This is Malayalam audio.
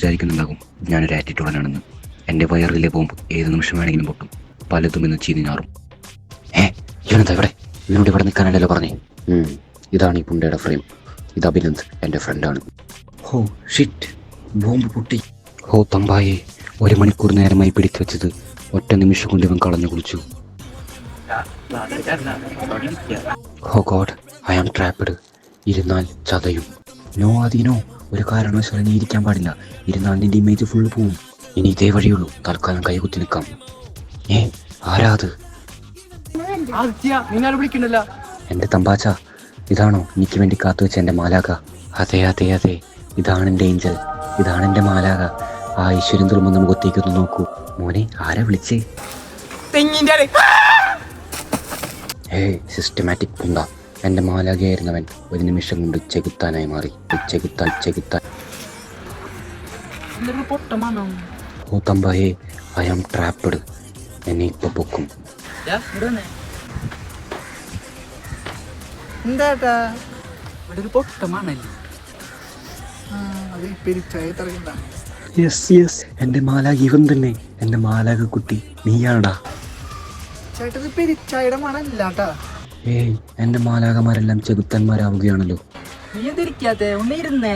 വിചാരിക്കുന്നുണ്ടാകും ഞാനൊരു ആറ്റിറ്റ്യൂഡനാണെന്ന്. എൻ്റെ വയറിലെ ബോംബ് ഏത് നിമിഷം വേണമെങ്കിലും പൊട്ടും, പലതും ഇന്ന് ചീഞ്ഞാറും. ഇവനെന്താ ഇവിടെ? ഇവനോട് ഇവിടെ നിൽക്കാനല്ലോ പറഞ്ഞേ. ഇതാണ് ഈ പുണ്ടയുടെ ഫ്രെയിം. ഇത് അഭിനന്ദ്, എൻ്റെ ഫ്രണ്ടാണ്. ഹോ ഷിറ്റ്, ബോംബ് പൊട്ടി. ഹോ തമ്പായെ, 1 മണിക്കൂർ നേരമായി പിടിച്ചു വെച്ചത് ഒറ്റ നിമിഷം കൊണ്ട് ഇവൻ കളഞ്ഞു കുളിച്ചു. ഹോ ഗോഡ്, ഐ ആം ട്രാപ്പ്ഡ്. ഇരുന്നാൽ ചതയും. നോ ആദീനോ, ഒരു കാരണവശാലും നീ ഇരിക്കാൻ പാടില്ല. ഇരുന്നാൽ നിന്റെ ഇമേജ് ഫുള്ള് പോവും. ഇനി ഇതേ വഴിയുള്ളൂ, തൽക്കാലം കൈകുത്തി നിൽക്കാം. ആരാ അത്? എൻ്റെ തമ്പാച്ച, ഇതാണോ എനിക്ക് വേണ്ടി കാത്തു വെച്ച എൻ്റെ മാലാക? അതെ അതെ അതെ, ഇതാണ് എൻ്റെ ഏഞ്ചൽ, ഇതാണ് എൻ്റെ മാലാക. ആ ഈശ്വരൻ തുറമുന്ന മുഖത്തേക്കൊന്ന് നോക്കൂ. മോനെ, ആരാ വിളിച്ചേ? സിസ്റ്റമാറ്റിക് പുണ്ട. എൻ്റെ മാലാകയായിരുന്നവൻ ഒരു നിമിഷം കൊണ്ട് ചെകുത്താനായി മാറി. ചെകുത്താൻ. ഓ തമ്പായേ, ഐ ആം ട്രാപ്പ്ഡ്. എന്നെ ഇപ്പൊ പൊക്കും. എന്റെ മാലാക ഇവൻ തന്നെ, എന്റെ മാലാക കുട്ടി നീയാണടാ. എന്റെ മാലാകമാരെല്ലാം ചെകുത്തന്മാരാവുകയാണല്ലോ. നീ എന്തിരിക്കാതെ? ഒന്നിരുന്നേ.